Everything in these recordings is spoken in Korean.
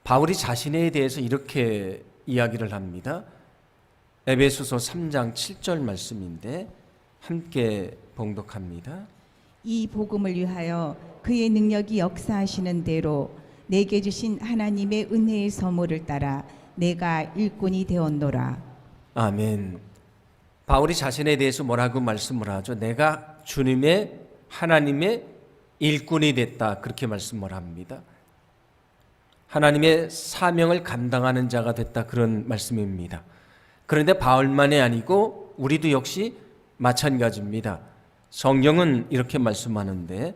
바울이 자신에 대해서 이렇게 이야기를 합니다. 에베소서 3장 7절 말씀인데 함께 봉독합니다. 이 복음을 위하여 그의 능력이 역사하시는 대로 내게 주신 하나님의 은혜의 선물을 따라 내가 일꾼이 되었노라. 아멘. 바울이 자신에 대해서 뭐라고 말씀을 하죠? 내가 주님의 하나님의 일꾼이 됐다, 그렇게 말씀을 합니다. 하나님의 사명을 감당하는 자가 됐다, 그런 말씀입니다. 그런데 바울만이 아니고 우리도 역시 마찬가지입니다. 성경은 이렇게 말씀하는데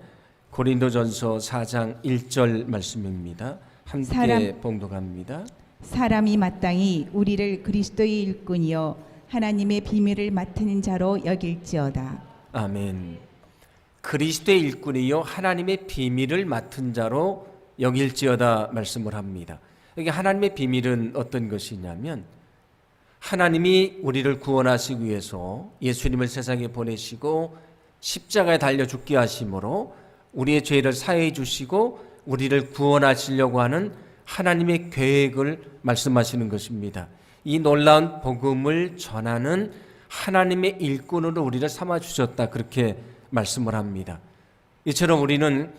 고린도전서 4장 1절 말씀입니다. 함께 봉독합니다. 사람이 마땅히 우리를 그리스도의 일꾼이요 하나님의 비밀을 맡은 자로 여길지어다. 아멘. 그리스도의 일꾼이요 하나님의 비밀을 맡은 자로 여길지어다 말씀을 합니다. 여기 하나님의 비밀은 어떤 것이냐면 하나님이 우리를 구원하시기 위해서 예수님을 세상에 보내시고 십자가에 달려 죽게 하심으로 우리의 죄를 사해 주시고 우리를 구원하시려고 하는 하나님의 계획을 말씀하시는 것입니다. 이 놀라운 복음을 전하는 하나님의 일꾼으로 우리를 삼아 주셨다, 그렇게 말씀을 합니다. 이처럼 우리는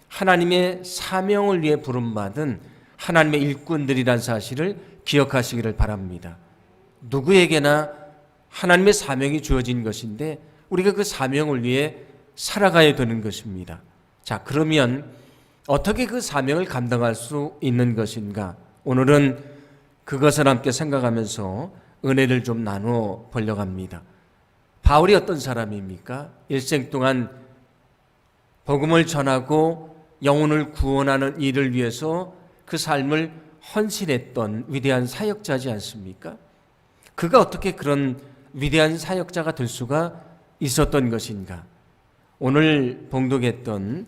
하나님의 사명을 위해 부름받은 하나님의 일꾼들이란 사실을 기억하시기를 바랍니다. 누구에게나 하나님의 사명이 주어진 것인데 우리가 그 사명을 위해 살아가야 되는 것입니다. 자, 그러면 어떻게 그 사명을 감당할 수 있는 것인가? 오늘은 그것을 함께 생각하면서 은혜를 좀 나누어 보려고 합니다. 바울이 어떤 사람입니까? 일생 동안 복음을 전하고 영혼을 구원하는 일을 위해서 그 삶을 헌신했던 위대한 사역자지 않습니까? 그가 어떻게 그런 위대한 사역자가 될 수가 있었던 것인가? 오늘 봉독했던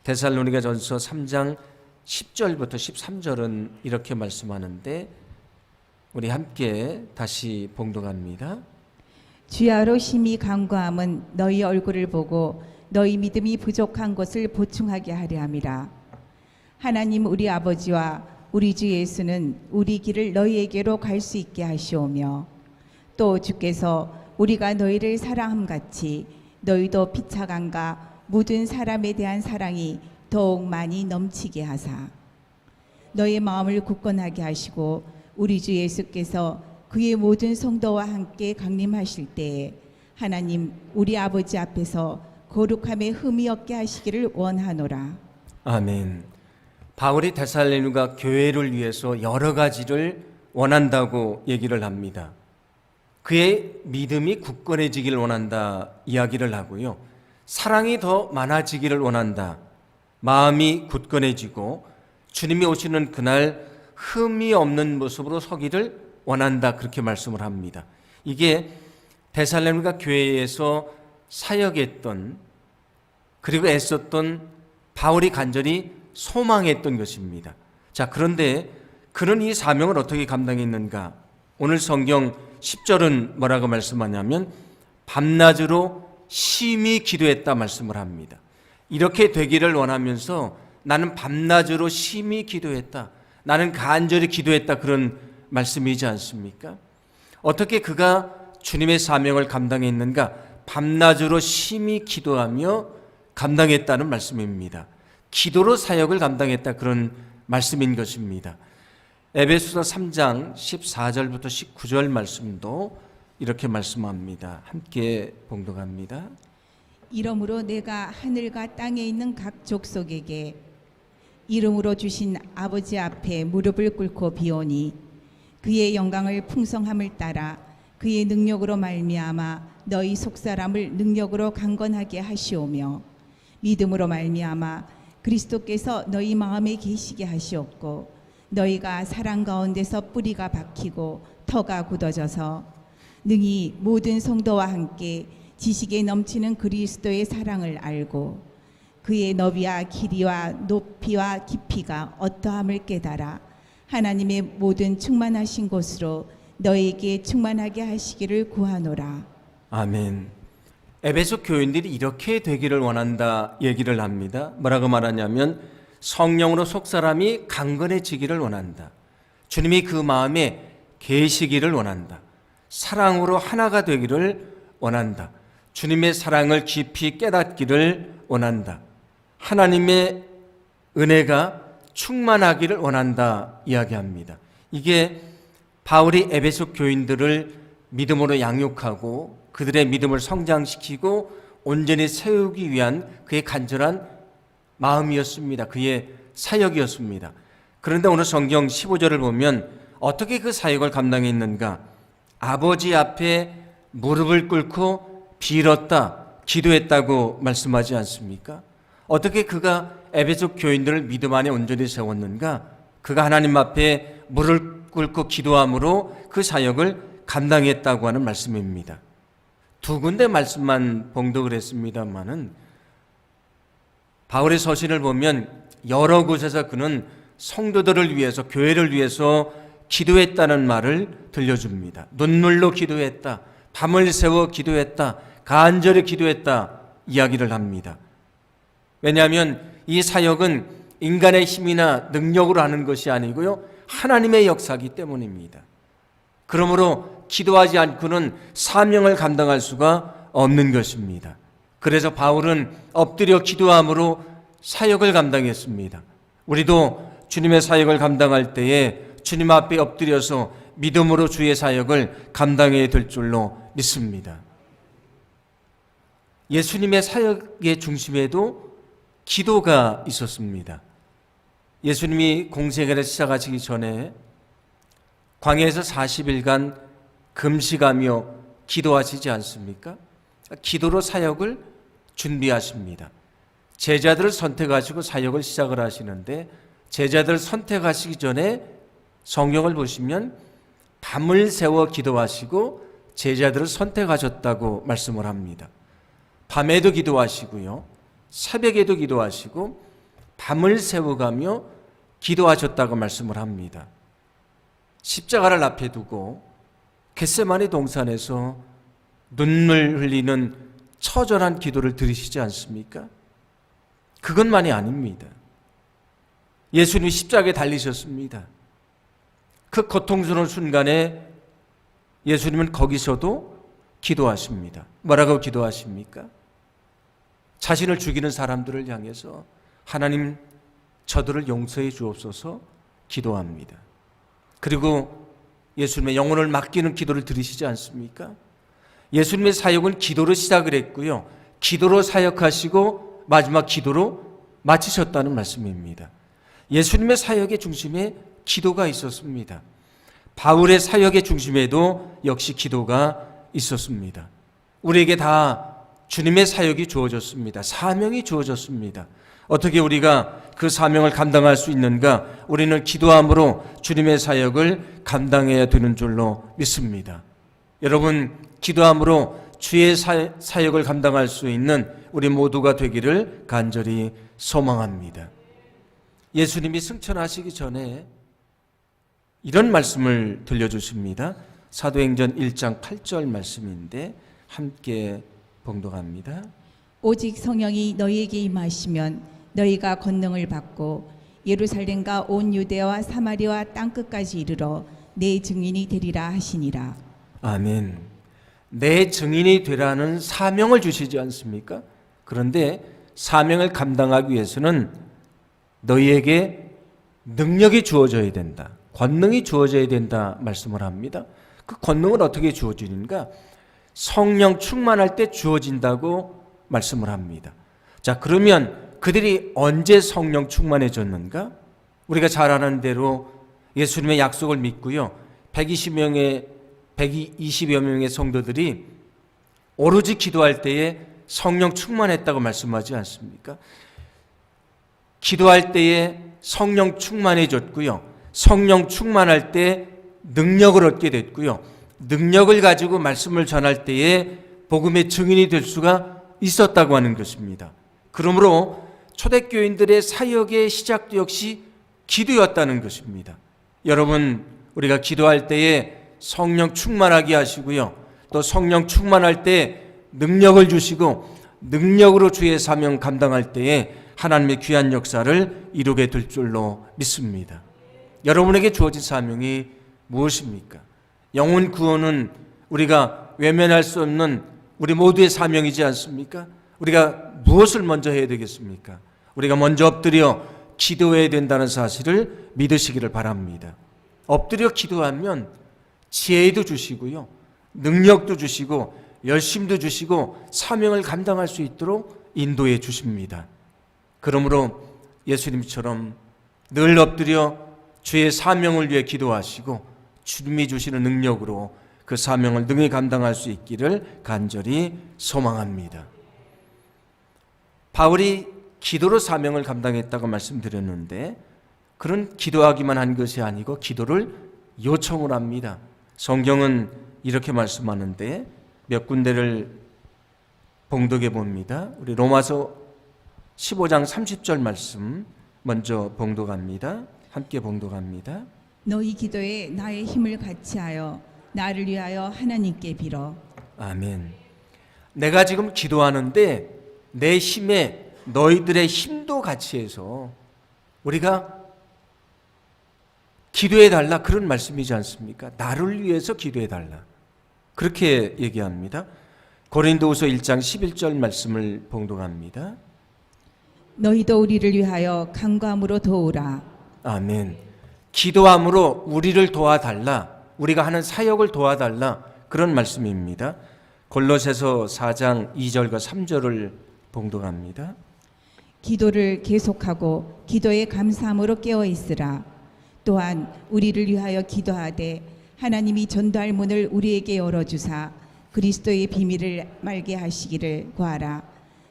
데살로니가전서 3장 10절부터 13절은 이렇게 말씀하는데 우리 함께 다시 봉독합니다. 주야로 심히 간구함은 너희 얼굴을 보고 너희 믿음이 부족한 것을 보충하게 하려 함이라. 하나님 우리 아버지와 우리 주 예수는 우리 길을 너희에게로 갈 수 있게 하시오며 또 주께서 우리가 너희를 사랑함같이 너희도 피차간과 모든 사람에 대한 사랑이 더욱 많이 넘치게 하사 너의 마음을 굳건하게 하시고 우리 주 예수께서 그의 모든 성도와 함께 강림하실 때에 하나님 우리 아버지 앞에서 거룩함에 흠이 없게 하시기를 원하노라. 아멘. 바울이 데살로니가 교회를 위해서 여러 가지를 원한다고 얘기를 합니다. 그의 믿음이 굳건해지기를 원한다 이야기를 하고요. 사랑이 더 많아지기를 원한다. 마음이 굳건해지고 주님이 오시는 그날 흠이 없는 모습으로 서기를 원한다, 그렇게 말씀을 합니다. 이게 데살로니가 교회에서 사역했던 그리고 애썼던 바울이 간절히 소망했던 것입니다. 자, 그런데 그는 이 사명을 어떻게 감당했는가? 오늘 성경 10절은 뭐라고 말씀하냐면 밤낮으로 심히 기도했다 말씀을 합니다. 이렇게 되기를 원하면서 나는 밤낮으로 심히 기도했다, 나는 간절히 기도했다, 그런 말씀이지 않습니까? 어떻게 그가 주님의 사명을 감당했는가? 밤낮으로 심히 기도하며 감당했다는 말씀입니다. 기도로 사역을 감당했다, 그런 말씀인 것입니다. 에베소서 3장 14절부터 19절 말씀도 이렇게 말씀합니다. 함께 봉독합니다. 이러므로 내가 하늘과 땅에 있는 각 족속에게 이름으로 주신 아버지 앞에 무릎을 꿇고 비오니 그의 영광을 풍성함을 따라 그의 능력으로 말미암아 너희 속사람을 능력으로 강건하게 하시오며 믿음으로 말미암아 그리스도께서 너희 마음에 계시게 하시옵고 너희가 사랑 가운데서 뿌리가 박히고 터가 굳어져서 능히 모든 성도와 함께 지식에 넘치는 그리스도의 사랑을 알고 그의 너비와 길이와 높이와 깊이가 어떠함을 깨달아 하나님의 모든 충만하신 곳으로 너희에게 충만하게 하시기를 구하노라. 아멘. 에베소 교인들이 이렇게 되기를 원한다 얘기를 합니다. 뭐라고 말하냐면 성령으로 속사람이 강건해지기를 원한다. 주님이 그 마음에 계시기를 원한다. 사랑으로 하나가 되기를 원한다. 주님의 사랑을 깊이 깨닫기를 원한다. 하나님의 은혜가 충만하기를 원한다 이야기합니다. 이게 바울이 에베소 교인들을 믿음으로 양육하고 그들의 믿음을 성장시키고 온전히 세우기 위한 그의 간절한 마음이었습니다. 그의 사역이었습니다. 그런데 오늘 성경 15절을 보면 어떻게 그 사역을 감당했는가? 아버지 앞에 무릎을 꿇고 빌었다, 기도했다고 말씀하지 않습니까? 어떻게 그가 에베소 교인들을 믿음 안에 온전히 세웠는가? 그가 하나님 앞에 무릎을 꿇고 기도함으로 그 사역을 감당했다고 하는 말씀입니다. 두 군데 말씀만 봉독을 했습니다마는 바울의 서신을 보면 여러 곳에서 그는 성도들을 위해서, 교회를 위해서 기도했다는 말을 들려줍니다. 눈물로 기도했다, 밤을 새워 기도했다, 간절히 기도했다 이야기를 합니다. 왜냐하면 이 사역은 인간의 힘이나 능력으로 하는 것이 아니고요, 하나님의 역사이기 때문입니다. 그러므로 기도하지 않고는 사명을 감당할 수가 없는 것입니다. 그래서 바울은 엎드려 기도함으로 사역을 감당했습니다. 우리도 주님의 사역을 감당할 때에 주님 앞에 엎드려서 믿음으로 주의 사역을 감당해야 될 줄로 믿습니다. 예수님의 사역의 중심에도 기도가 있었습니다. 예수님이 공생애를 시작하시기 전에 광야에서 40일간 금식하며 기도하시지 않습니까? 기도로 사역을 준비하십니다. 제자들을 선택하시고 사역을 시작을 하시는데 제자들을 선택하시기 전에 성경을 보시면 밤을 새워 기도하시고 제자들을 선택하셨다고 말씀을 합니다. 밤에도 기도하시고요, 새벽에도 기도하시고 밤을 새워가며 기도하셨다고 말씀을 합니다. 십자가를 앞에 두고 겟세마네 동산에서 눈물 흘리는 처절한 기도를 들으시지 않습니까? 그것만이 아닙니다. 예수님이 십자가에 달리셨습니다. 그 고통스러운 순간에 예수님은 거기서도 기도하십니다. 뭐라고 기도하십니까? 자신을 죽이는 사람들을 향해서 하나님, 저들을 용서해 주옵소서 기도합니다. 그리고 예수님의 영혼을 맡기는 기도를 들으시지 않습니까? 예수님의 사역은 기도로 시작을 했고요, 기도로 사역하시고 마지막 기도로 마치셨다는 말씀입니다. 예수님의 사역의 중심에 기도가 있었습니다. 바울의 사역의 중심에도 역시 기도가 있었습니다. 우리에게 다 주님의 사역이 주어졌습니다. 사명이 주어졌습니다. 어떻게 우리가 그 사명을 감당할 수 있는가? 우리는 기도함으로 주님의 사역을 감당해야 되는 줄로 믿습니다. 여러분, 기도함으로 주의 사역을 감당할 수 있는 우리 모두가 되기를 간절히 소망합니다. 예수님이 승천하시기 전에 이런 말씀을 들려주십니다. 사도행전 1장 8절 말씀인데 함께 봉독합니다. 오직 성령이 너희에게 임하시면 너희가 권능을 받고 예루살렘과 온 유대와 사마리아 땅끝까지 이르러 내 증인이 되리라 하시니라. 아멘. 내 증인이 되라는 사명을 주시지 않습니까? 그런데 사명을 감당하기 위해서는 너희에게 능력이 주어져야 된다, 권능이 주어져야 된다 말씀을 합니다. 그 권능은 어떻게 주어지는가? 성령 충만할 때 주어진다고 말씀을 합니다. 자, 그러면 그들이 언제 성령 충만해졌는가? 우리가 잘 아는 대로 예수님의 약속을 믿고요, 120여 명의 성도들이 오로지 기도할 때에 성령 충만했다고 말씀하지 않습니까? 기도할 때에 성령 충만해졌고요, 성령 충만할 때 능력을 얻게 됐고요, 능력을 가지고 말씀을 전할 때에 복음의 증인이 될 수가 있었다고 하는 것입니다. 그러므로 초대교인들의 사역의 시작도 역시 기도였다는 것입니다. 여러분, 우리가 기도할 때에 성령 충만하게 하시고요, 또 성령 충만할 때 능력을 주시고 능력으로 주의 사명 감당할 때에 하나님의 귀한 역사를 이루게 될 줄로 믿습니다. 여러분에게 주어진 사명이 무엇입니까? 영혼 구원은 우리가 외면할 수 없는 우리 모두의 사명이지 않습니까? 우리가 무엇을 먼저 해야 되겠습니까? 우리가 먼저 엎드려 기도해야 된다는 사실을 믿으시기를 바랍니다. 엎드려 기도하면 지혜도 주시고요, 능력도 주시고 열심도 주시고 사명을 감당할 수 있도록 인도해 주십니다. 그러므로 예수님처럼 늘 엎드려 주의 사명을 위해 기도하시고 주님이 주시는 능력으로 그 사명을 능히 감당할 수 있기를 간절히 소망합니다. 바울이 기도로 사명을 감당했다고 말씀드렸는데, 그런 기도하기만 한 것이 아니고 기도를 요청을 합니다. 성경은 이렇게 말씀하는데 몇 군데를 봉독해 봅니다. 우리 로마서 15장 30절 말씀 먼저 봉독합니다. 함께 봉독합니다. 너희 기도에 나의 힘을 같이하여 나를 위하여 하나님께 빌어. 아멘. 내가 지금 기도하는데 내 힘에 너희들의 힘도 같이 해서 우리가 기도해 달라, 그런 말씀이지 않습니까? 나를 위해서 기도해 달라, 그렇게 얘기합니다. 고린도후서 1장 11절 말씀을 봉독합니다. 너희도 우리를 위하여 간구함으로 도우라. 아멘. 기도함으로 우리를 도와달라, 우리가 하는 사역을 도와달라, 그런 말씀입니다. 골로새서 4장 2절과 3절을 봉독합니다. 기도를 계속하고 기도에 감사함으로 깨어 있으라. 또한 우리를 위하여 기도하되 하나님이 전도할 문을 우리에게 열어주사 그리스도의 비밀을 말게 하시기를 구하라.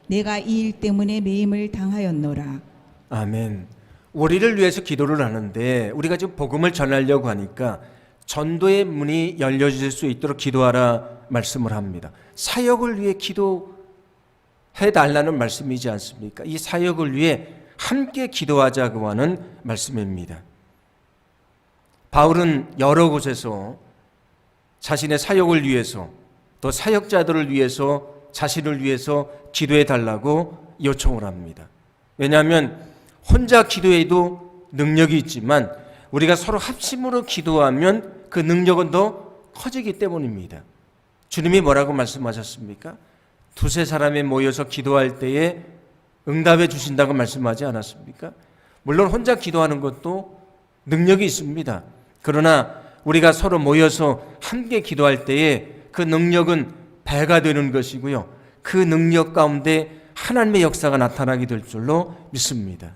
내가 이 일 때문에 매임을 당하였노라. 아멘. 우리를 위해서 기도를 하는데 우리가 지금 복음을 전하려고 하니까 전도의 문이 열려질 수 있도록 기도하라 말씀을 합니다. 사역을 위해 기도해 달라는 말씀이지 않습니까? 이 사역을 위해 함께 기도하자고 하는 말씀입니다. 바울은 여러 곳에서 자신의 사역을 위해서, 또 사역자들을 위해서, 자신을 위해서 기도해 달라고 요청을 합니다. 왜냐하면 혼자 기도해도 능력이 있지만 우리가 서로 합심으로 기도하면 그 능력은 더 커지기 때문입니다. 주님이 뭐라고 말씀하셨습니까? 두세 사람이 모여서 기도할 때에 응답해 주신다고 말씀하지 않았습니까? 물론 혼자 기도하는 것도 능력이 있습니다. 그러나 우리가 서로 모여서 함께 기도할 때에 그 능력은 배가 되는 것이고요, 그 능력 가운데 하나님의 역사가 나타나게 될 줄로 믿습니다.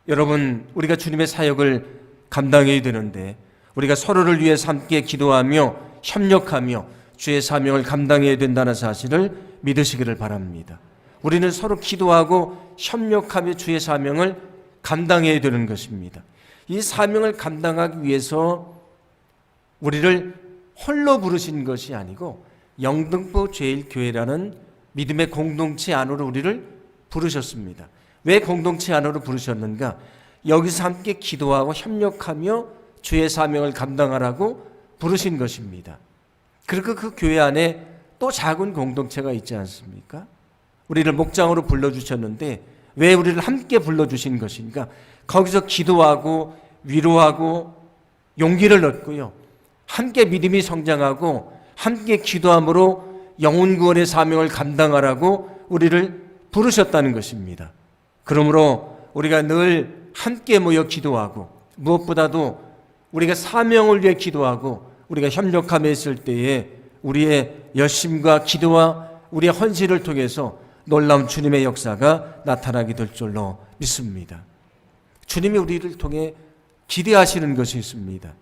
여러분, 우리가 주님의 사역을 감당해야 되는데 우리가 서로를 위해서 함께 기도하며 협력하며 주의 사명을 감당해야 된다는 사실을 믿으시기를 바랍니다. 우리는 서로 기도하고 협력하며 주의 사명을 감당해야 되는 것입니다. 이 사명을 감당하기 위해서 우리를 홀로 부르신 것이 아니고 영등포 제일교회라는 믿음의 공동체 안으로 우리를 부르셨습니다. 왜 공동체 안으로 부르셨는가? 여기서 함께 기도하고 협력하며 주의 사명을 감당하라고 부르신 것입니다. 그리고 그 교회 안에 또 작은 공동체가 있지 않습니까? 우리를 목장으로 불러주셨는데 왜 우리를 함께 불러주신 것인가? 거기서 기도하고 위로하고 용기를 얻고요, 함께 믿음이 성장하고 함께 기도함으로 영혼 구원의 사명을 감당하라고 우리를 부르셨다는 것입니다. 그러므로 우리가 늘 함께 모여 기도하고, 무엇보다도 우리가 사명을 위해 기도하고 우리가 협력하며 있을 때에 우리의 열심과 기도와 우리의 헌신을 통해서 놀라운 주님의 역사가 나타나게 될 줄로 믿습니다. 주님이 우리를 통해 기대하시는 것이 있습니다.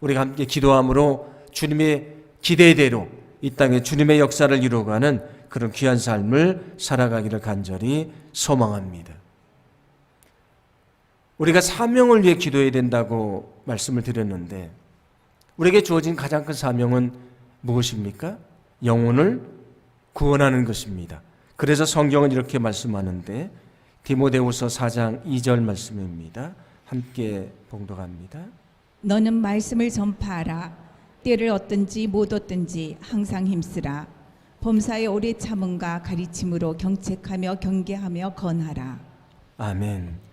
우리가 함께 기도함으로 주님의 기대대로 이 땅에 주님의 역사를 이루어가는 그런 귀한 삶을 살아가기를 간절히 소망합니다. 우리가 사명을 위해 기도해야 된다고 말씀을 드렸는데 우리에게 주어진 가장 큰 사명은 무엇입니까? 영혼을 구원하는 것입니다. 그래서 성경은 이렇게 말씀하는데 디모데후서 4장 2절 말씀입니다. 함께 봉독합니다. 너는 말씀을 전파하라. 때를 얻든지 못 얻든지 항상 힘쓰라. 범사에 오래 참음과 가르침으로 경책하며 경계하며 건하라. 아멘.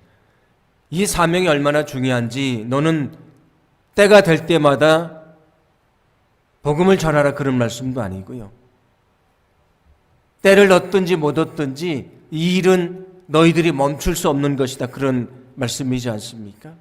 이 사명이 얼마나 중요한지 너는 때가 될 때마다 복음을 전하라 그런 말씀도 아니고요. 때를 얻든지 못 얻든지 이 일은 너희들이 멈출 수 없는 것이다 그런 말씀이지 않습니까?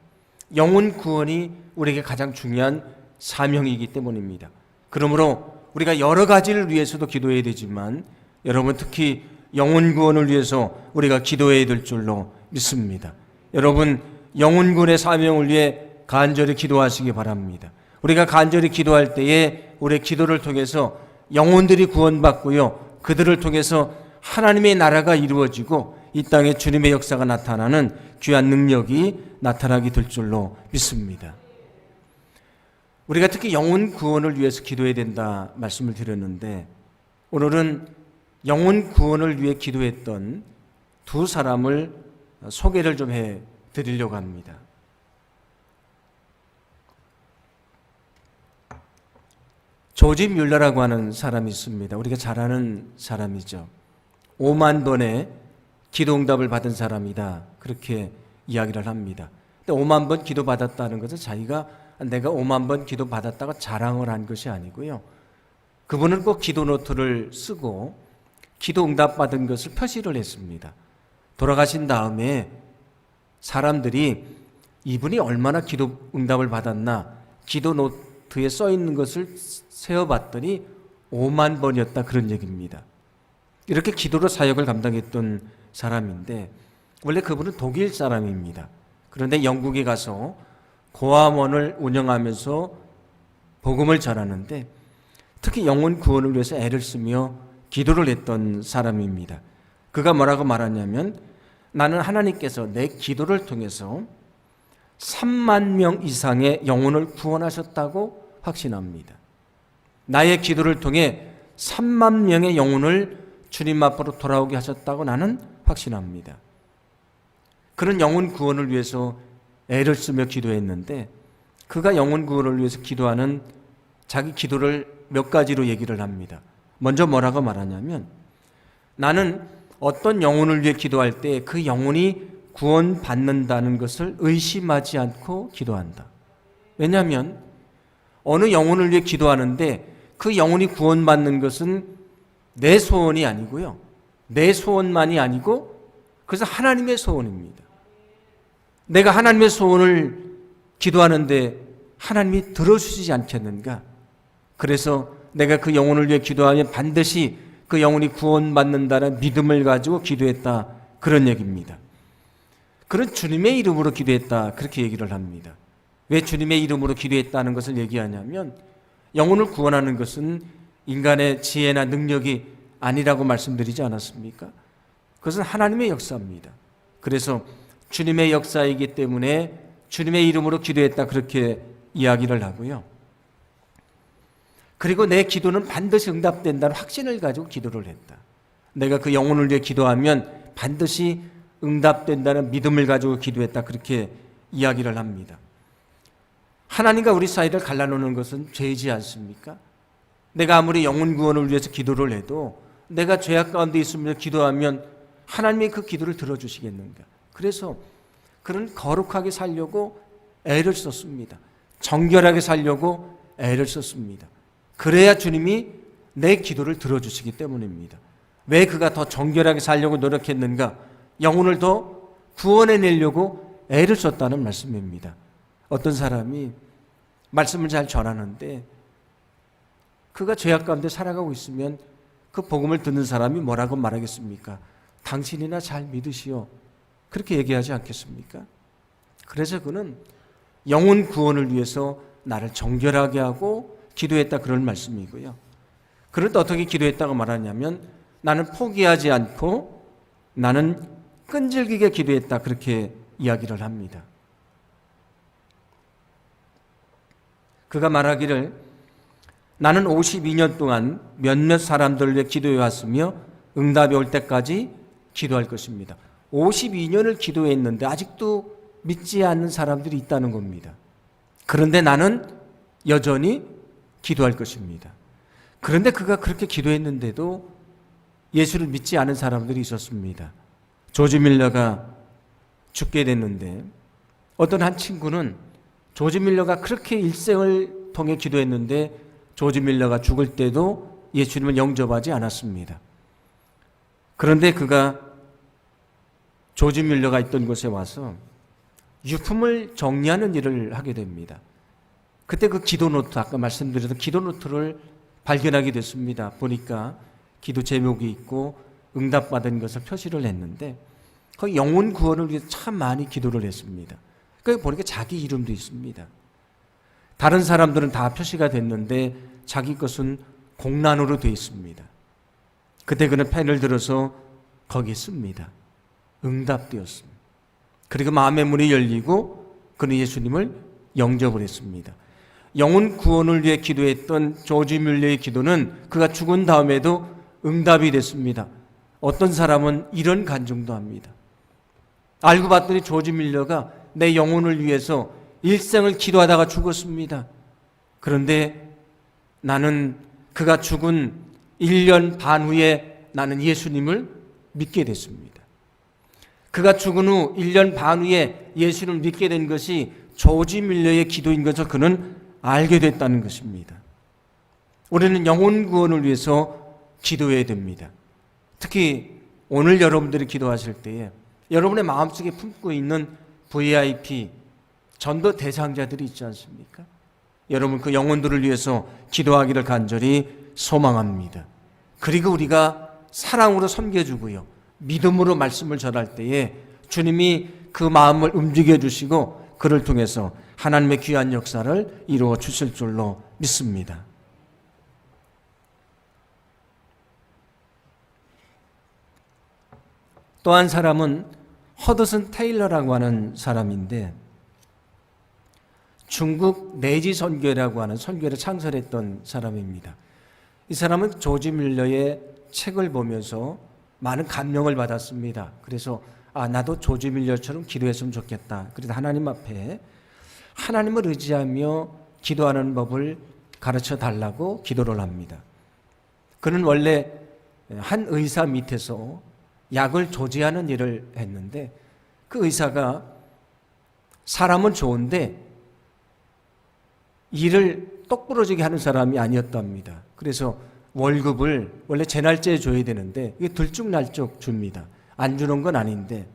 영혼 구원이 우리에게 가장 중요한 사명이기 때문입니다. 그러므로 우리가 여러 가지를 위해서도 기도해야 되지만 여러분 특히 영혼 구원을 위해서 우리가 기도해야 될 줄로 믿습니다. 여러분 영혼 구원의 사명을 위해 간절히 기도하시기 바랍니다. 우리가 간절히 기도할 때에 우리의 기도를 통해서 영혼들이 구원받고요. 그들을 통해서 하나님의 나라가 이루어지고 이 땅에 주님의 역사가 나타나는 귀한 능력이 나타나게 될 줄로 믿습니다. 우리가 특히 영혼 구원을 위해서 기도해야 된다 말씀을 드렸는데 오늘은 영혼 구원을 위해 기도했던 두 사람을 소개를 좀 해드리려고 합니다. 조지 뮬러라고 하는 사람이 있습니다. 우리가 잘 아는 사람이죠. 5만 번의 기도응답을 받은 사람이다. 그렇게 이야기를 합니다. 근데 5만 번 기도받았다는 것은 자기가 내가 5만 번 기도받았다고 자랑을 한 것이 아니고요. 그분은 꼭 기도노트를 쓰고 기도응답 받은 것을 표시를 했습니다. 돌아가신 다음에 사람들이 이분이 얼마나 기도응답을 받았나 기도노트에 써 있는 것을 세어봤더니 5만 번이었다 그런 얘기입니다. 이렇게 기도로 사역을 감당했던 사람인데 원래 그분은 독일 사람입니다. 그런데 영국에 가서 고아원을 운영하면서 복음을 전하는데 특히 영혼 구원을 위해서 애를 쓰며 기도를 했던 사람입니다. 그가 뭐라고 말하냐면 나는 하나님께서 내 기도를 통해서 3만 명 이상의 영혼을 구원하셨다고 확신합니다. 나의 기도를 통해 3만 명의 영혼을 주님 앞으로 돌아오게 하셨다고 나는 확신합니다. 그런 영혼 구원을 위해서 애를 쓰며 기도했는데 그가 영혼 구원을 위해서 기도하는 자기 기도를 몇 가지로 얘기를 합니다. 먼저 뭐라고 말하냐면 나는 어떤 영혼을 위해 기도할 때 그 영혼이 구원받는다는 것을 의심하지 않고 기도한다. 왜냐하면 어느 영혼을 위해 기도하는데 그 영혼이 구원받는 것은 내 소원이 아니고요. 내 소원만이 아니고 그래서 하나님의 소원입니다. 내가 하나님의 소원을 기도하는데 하나님이 들어주시지 않겠는가? 그래서 내가 그 영혼을 위해 기도하면 반드시 그 영혼이 구원받는다는 믿음을 가지고 기도했다. 그런 얘기입니다. 그런 주님의 이름으로 기도했다. 그렇게 얘기를 합니다. 왜 주님의 이름으로 기도했다는 것을 얘기하냐면 영혼을 구원하는 것은 인간의 지혜나 능력이 아니라고 말씀드리지 않았습니까? 그것은 하나님의 역사입니다. 그래서 주님의 역사이기 때문에 주님의 이름으로 기도했다. 그렇게 이야기를 하고요. 그리고 내 기도는 반드시 응답된다는 확신을 가지고 기도를 했다. 내가 그 영혼을 위해 기도하면 반드시 응답된다는 믿음을 가지고 기도했다. 그렇게 이야기를 합니다. 하나님과 우리 사이를 갈라놓는 것은 죄이지 않습니까? 내가 아무리 영혼 구원을 위해서 기도를 해도 내가 죄악 가운데 있으면서 기도하면 하나님이 그 기도를 들어주시겠는가? 그래서 그런 거룩하게 살려고 애를 썼습니다. 정결하게 살려고 애를 썼습니다. 그래야 주님이 내 기도를 들어주시기 때문입니다. 왜 그가 더 정결하게 살려고 노력했는가? 영혼을 더 구원해내려고 애를 썼다는 말씀입니다. 어떤 사람이 말씀을 잘 전하는데 그가 죄악 가운데 살아가고 있으면 그 복음을 듣는 사람이 뭐라고 말하겠습니까? 당신이나 잘 믿으시오. 그렇게 얘기하지 않겠습니까? 그래서 그는 영혼 구원을 위해서 나를 정결하게 하고 기도했다 그런 말씀이고요. 그런데 어떻게 기도했다고 말하냐면 나는 포기하지 않고 나는 끈질기게 기도했다 그렇게 이야기를 합니다. 그가 말하기를 나는 52년 동안 몇몇 사람들을 위해 기도해 왔으며 응답이 올 때까지 기도할 것입니다. 52년을 기도했는데 아직도 믿지 않는 사람들이 있다는 겁니다. 그런데 나는 여전히 기도할 것입니다. 그런데 그가 그렇게 기도했는데도 예수를 믿지 않은 사람들이 있었습니다. 조지 밀러가 죽게 됐는데 어떤 한 친구는 조지 밀러가 그렇게 일생을 통해 기도했는데 조지 밀러가 죽을 때도 예수님을 영접하지 않았습니다. 그런데 그가 조지 밀러가 있던 곳에 와서 유품을 정리하는 일을 하게 됩니다. 그때 그 기도 노트, 아까 말씀드렸던 기도 노트를 발견하게 됐습니다. 보니까 기도 제목이 있고 응답받은 것을 표시를 했는데 거기 영혼 구원을 위해서 참 많이 기도를 했습니다. 거기 보니까 자기 이름도 있습니다. 다른 사람들은 다 표시가 됐는데 자기 것은 공란으로 되어 있습니다. 그때 그는 펜을 들어서 거기에 씁니다. 응답되었습니다. 그리고 마음의 문이 열리고 그는 예수님을 영접을 했습니다. 영혼 구원을 위해 기도했던 조지 밀러의 기도는 그가 죽은 다음에도 응답이 됐습니다. 어떤 사람은 이런 간증도 합니다. 알고 봤더니 조지 밀러가 내 영혼을 위해서 일생을 기도하다가 죽었습니다. 그런데 나는 그가 죽은 1년 반 후에 나는 예수님을 믿게 됐습니다. 그가 죽은 후 1년 반 후에 예수님을 믿게 된 것이 조지 밀러의 기도인 것을 그는 알게 됐다는 것입니다. 우리는 영혼 구원을 위해서 기도해야 됩니다. 특히 오늘 여러분들이 기도하실 때에 여러분의 마음속에 품고 있는 VIP 전도 대상자들이 있지 않습니까? 여러분 그 영혼들을 위해서 기도하기를 간절히 소망합니다. 그리고 우리가 사랑으로 섬겨주고요, 믿음으로 말씀을 전할 때에 주님이 그 마음을 움직여 주시고 그를 통해서 하나님의 귀한 역사를 이루어 주실 줄로 믿습니다. 또 한 사람은 허드슨 테일러라고 하는 사람인데 중국 내지 선교라고 하는 선교를 창설했던 사람입니다. 이 사람은 조지 밀러의 책을 보면서 많은 감명을 받았습니다. 그래서 나도 조지 밀러처럼 기도했으면 좋겠다. 그래서 하나님 앞에 하나님을 의지하며 기도하는 법을 가르쳐 달라고 기도를 합니다. 그는 원래 한 의사 밑에서 약을 조제하는 일을 했는데 그 의사가 사람은 좋은데 일을 똑부러지게 하는 사람이 아니었답니다. 그래서 월급을 원래 제 날짜에 줘야 되는데 이게 들쭉날쭉 줍니다. 안 주는 건 아닌데,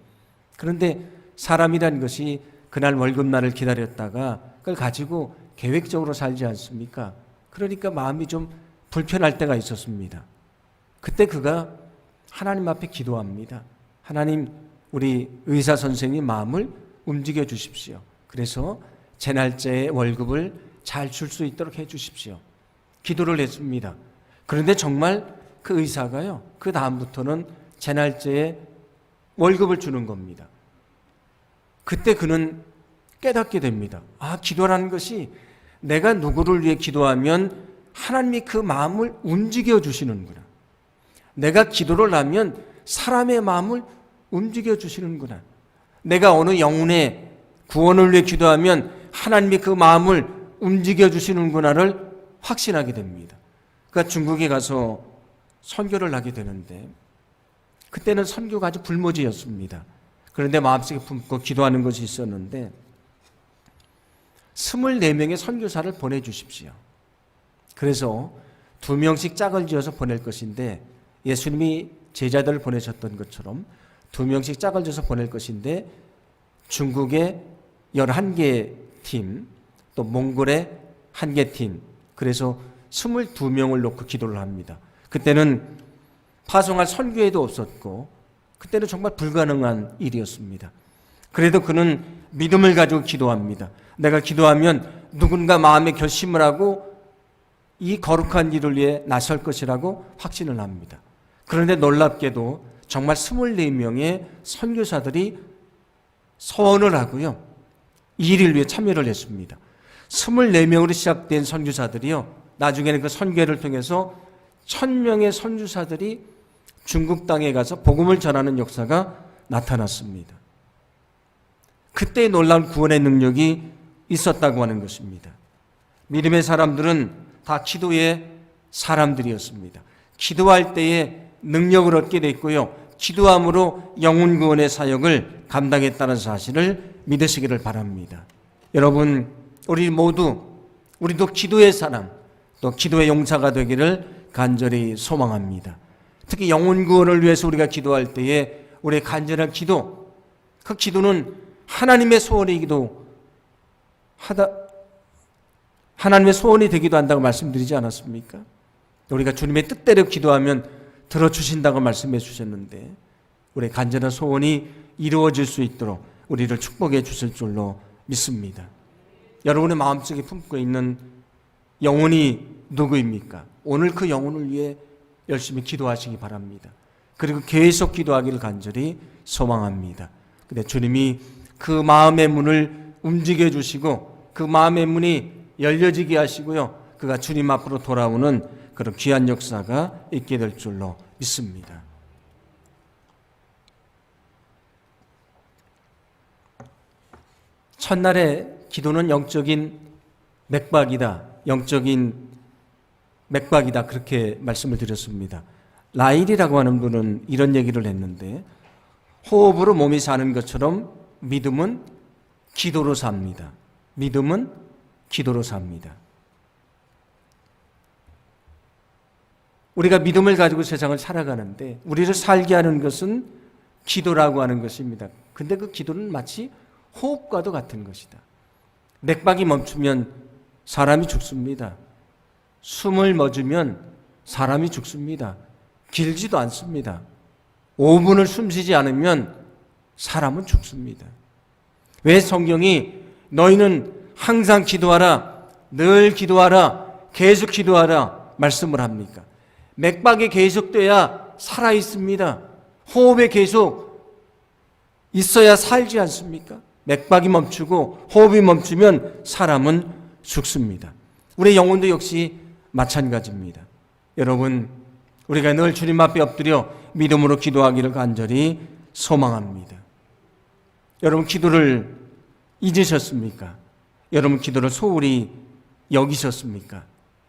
그런데 사람이란 것이 그날 월급날을 기다렸다가 그걸 가지고 계획적으로 살지 않습니까? 그러니까 마음이 좀 불편할 때가 있었습니다. 그때 그가 하나님 앞에 기도합니다. 하나님, 우리 의사 선생님 마음을 움직여 주십시오. 그래서 제 날짜에 월급을 잘 줄 수 있도록 해 주십시오. 기도를 했습니다. 그런데 정말 그 의사가요, 그 다음부터는 제 날짜에 월급을 주는 겁니다. 그때 그는 깨닫게 됩니다. 기도라는 것이 내가 누구를 위해 기도하면 하나님이 그 마음을 움직여 주시는구나. 내가 기도를 하면 사람의 마음을 움직여 주시는구나. 내가 어느 영혼의 구원을 위해 기도하면 하나님이 그 마음을 움직여 주시는구나를 확신하게 됩니다. 그러니까 중국에 가서 선교를 하게 되는데 그때는 선교가 아주 불모지였습니다. 그런데 마음속에 품고 기도하는 것이 있었는데 24명의 선교사를 보내주십시오. 그래서 2명씩 짝을 지어서 보낼 것인데 예수님이 제자들을 보내셨던 것처럼 2명씩 짝을 지어서 보낼 것인데 중국의 11개 팀, 또 몽골의 1개 팀, 그래서 22명을 놓고 기도를 합니다. 그때는 파송할 선교회도 없었고 그때는 정말 불가능한 일이었습니다. 그래도 그는 믿음을 가지고 기도합니다. 내가 기도하면 누군가 마음에 결심을 하고 이 거룩한 일을 위해 나설 것이라고 확신을 합니다. 그런데 놀랍게도 정말 24명의 선교사들이 서원을 하고요, 이 일을 위해 참여를 했습니다. 24명으로 시작된 선교사들이요, 나중에는 그 선교회를 통해서 1000명의 선교사들이 중국 땅에 가서 복음을 전하는 역사가 나타났습니다. 그때 놀라운 구원의 능력이 있었다고 하는 것입니다. 믿음의 사람들은 다 기도에 사람들이었습니다. 기도할 때에 능력을 얻게 됐고요. 기도함으로 영혼 구원의 사역을 감당했다는 사실을 믿으시기를 바랍니다. 여러분, 우리도 기도의 사람, 또 기도의 용사가 되기를 간절히 소망합니다. 특히 영혼 구원을 위해서 우리가 기도할 때에 우리의 간절한 기도, 그 기도는 하나님의 소원이 되기도 한다고 말씀드리지 않았습니까? 우리가 주님의 뜻대로 기도하면 들어주신다고 말씀해 주셨는데 우리의 간절한 소원이 이루어질 수 있도록 우리를 축복해 주실 줄로 믿습니다. 여러분의 마음속에 품고 있는 영혼이 누구입니까? 오늘 그 영혼을 위해 열심히 기도하시기 바랍니다. 그리고 계속 기도하기를 간절히 소망합니다. 근데 주님이 그 마음의 문을 움직여 주시고 그 마음의 문이 열려지게 하시고요. 그가 주님 앞으로 돌아오는 그런 귀한 역사가 있게 될 줄로 믿습니다. 첫날에 기도는 영적인 맥박이다. 그렇게 말씀을 드렸습니다. 라일이라고 하는 분은 이런 얘기를 했는데 호흡으로 몸이 사는 것처럼 믿음은 기도로 삽니다. 믿음은 기도로 삽니다. 우리가 믿음을 가지고 세상을 살아가는데 우리를 살게 하는 것은 기도라고 하는 것입니다. 근데 그 기도는 마치 호흡과도 같은 것이다. 맥박이 멈추면 사람이 죽습니다. 숨을 멎으면 사람이 죽습니다. 길지도 않습니다. 5분을 숨쉬지 않으면 사람은 죽습니다. 왜 성경이 너희는 항상 기도하라, 늘 기도하라, 계속 기도하라 말씀을 합니까? 맥박이 계속돼야 살아있습니다. 호흡에 계속 있어야 살지 않습니까? 맥박이 멈추고 호흡이 멈추면 사람은 죽습니다. 우리 영혼도 역시 마찬가지입니다. 여러분, 우리가 늘 주님 앞에 엎드려 믿음으로 기도하기를 간절히 소망합니다. 여러분, 기도를 잊으셨습니까? 여러분, 기도를 소홀히 여기셨습니까?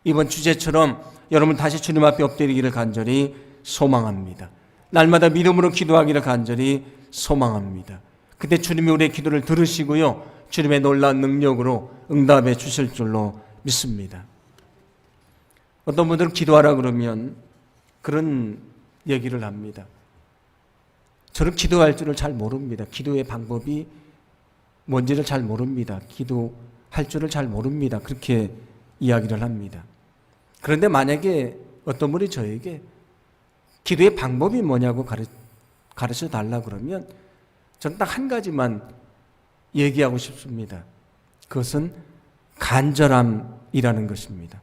이번 주제처럼 여러분 다시 주님 앞에 엎드리기를 간절히 소망합니다. 날마다 믿음으로 기도하기를 간절히 소망합니다. 그때 주님이 우리의 기도를 들으시고요. 주님의 놀라운 능력으로 응답해 주실 줄로 믿습니다. 어떤 분들은 기도하라 그러면 그런 얘기를 합니다. 저는 기도할 줄을 잘 모릅니다. 기도의 방법이 뭔지를 잘 모릅니다. 기도할 줄을 잘 모릅니다. 그렇게 이야기를 합니다. 그런데 만약에 어떤 분이 저에게 기도의 방법이 뭐냐고 가르쳐 달라 그러면 저는 딱 한 가지만 얘기하고 싶습니다. 그것은 간절함이라는 것입니다.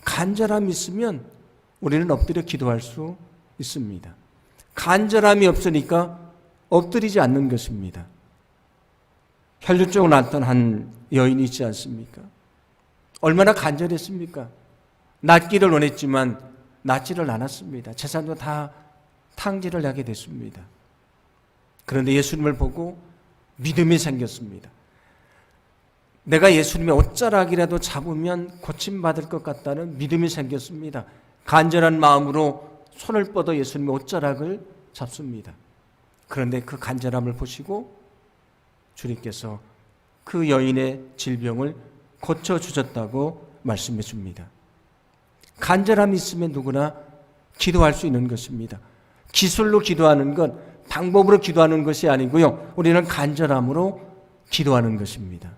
간절함이 있으면 우리는 엎드려 기도할 수 있습니다. 간절함이 없으니까 엎드리지 않는 것입니다. 혈류증을 앓던 한 여인이 있지 않습니까? 얼마나 간절했습니까? 낫기를 원했지만 낫지를 않았습니다. 재산도 다 탕진을 하게 됐습니다. 그런데 예수님을 보고 믿음이 생겼습니다. 내가 예수님의 옷자락이라도 잡으면 고침받을 것 같다는 믿음이 생겼습니다. 간절한 마음으로 손을 뻗어 예수님의 옷자락을 잡습니다. 그런데 그 간절함을 보시고 주님께서 그 여인의 질병을 고쳐주셨다고 말씀해 줍니다. 간절함이 있으면 누구나 기도할 수 있는 것입니다. 기술로 기도하는 것, 방법으로 기도하는 것이 아니고요. 우리는 간절함으로 기도하는 것입니다.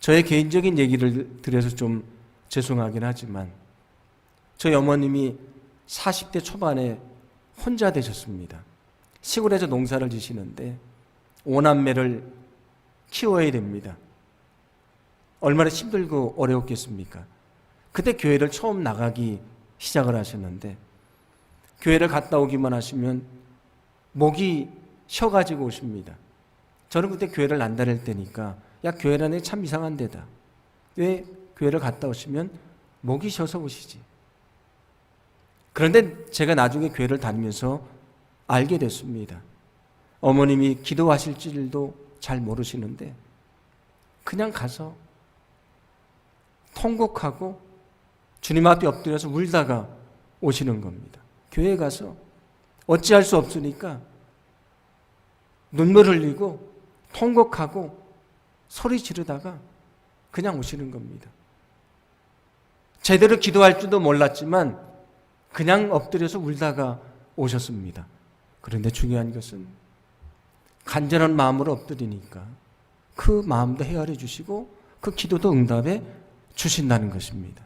저의 개인적인 얘기를 드려서 좀 죄송하긴 하지만 저희 어머님이 40대 초반에 혼자 되셨습니다. 시골에서 농사를 지시는데 5남매를 키워야 됩니다. 얼마나 힘들고 어려웠겠습니까? 그때 교회를 처음 나가기 시작을 하셨는데 교회를 갔다 오기만 하시면 목이 쉬어가지고 오십니다. 저는 그때 교회를 안 다닐 때니까 야, 교회라는 게 참 이상한 데다. 왜 교회를 갔다 오시면 목이 쉬어서 오시지? 그런데 제가 나중에 교회를 다니면서 알게 됐습니다. 어머님이 기도하실 줄도 잘 모르시는데 그냥 가서 통곡하고 주님 앞에 엎드려서 울다가 오시는 겁니다. 교회에 가서 어찌할 수 없으니까 눈물 흘리고 통곡하고 소리 지르다가 그냥 오시는 겁니다. 제대로 기도할 줄도 몰랐지만 그냥 엎드려서 울다가 오셨습니다. 그런데 중요한 것은 간절한 마음으로 엎드리니까 그 마음도 헤아려 주시고 그 기도도 응답해 주신다는 것입니다.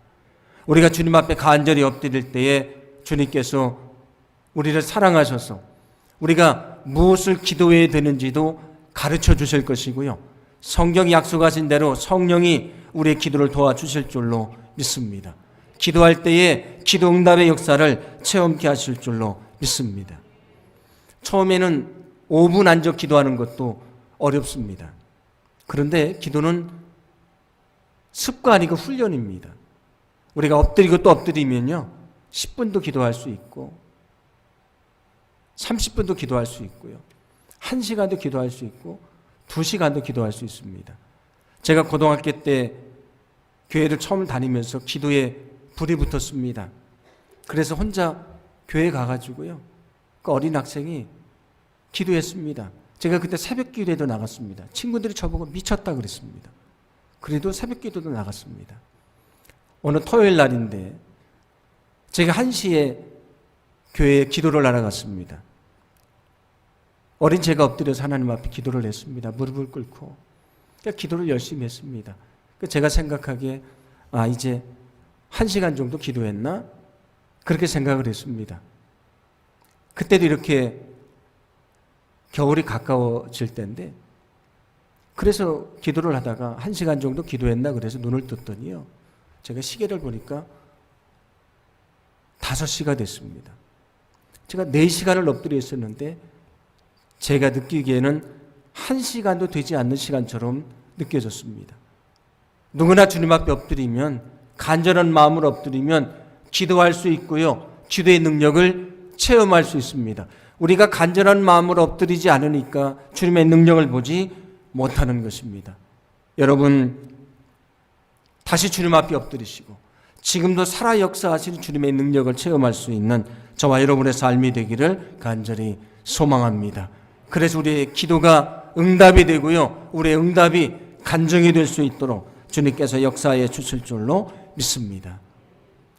우리가 주님 앞에 간절히 엎드릴 때에 주님께서 우리를 사랑하셔서 우리가 무엇을 기도해야 되는지도 가르쳐 주실 것이고요. 성경이 약속하신 대로 성령이 우리의 기도를 도와주실 줄로 믿습니다. 기도할 때에 기도 응답의 역사를 체험케 하실 줄로 믿습니다. 처음에는 5분 앉아 기도하는 것도 어렵습니다. 그런데 기도는 습관이고 훈련입니다. 우리가 엎드리고 또 엎드리면요 10분도 기도할 수 있고 30분도 기도할 수 있고요 1시간도 기도할 수 있고 2시간도 기도할 수 있습니다. 제가 고등학교 때 교회를 처음 다니면서 기도에 불이 붙었습니다. 그래서 혼자 교회 가가지고요 그 어린 학생이 기도했습니다. 제가 그때 새벽 기도에도 나갔습니다. 친구들이 저보고 미쳤다 그랬습니다. 그래도 새벽 기도도 나갔습니다. 어느 토요일 날인데 제가 1시에 교회에 기도를 나갔습니다. 어린 제가 엎드려서 하나님 앞에 기도를 했습니다. 무릎을 꿇고 그러니까 기도를 열심히 했습니다. 제가 생각하기에 이제 1시간 정도 기도했나? 그렇게 생각을 했습니다. 그때도 이렇게 겨울이 가까워질 때인데 그래서 기도를 하다가 1시간 정도 기도했나 그래서 눈을 떴더니요 제가 시계를 보니까 5시가 됐습니다. 제가 4시간을 엎드려 있었는데 제가 느끼기에는 1시간도 되지 않는 시간처럼 느껴졌습니다. 누구나 주님 앞에 엎드리면 간절한 마음으로 엎드리면 기도할 수 있고요 기도의 능력을 체험할 수 있습니다. 우리가 간절한 마음으로 엎드리지 않으니까 주님의 능력을 보지 못하는 것입니다. 여러분 다시 주님 앞에 엎드리시고 지금도 살아 역사하시는 주님의 능력을 체험할 수 있는 저와 여러분의 삶이 되기를 간절히 소망합니다. 그래서 우리의 기도가 응답이 되고요 우리의 응답이 간증이 될 수 있도록 주님께서 역사해 주실 줄로 믿습니다.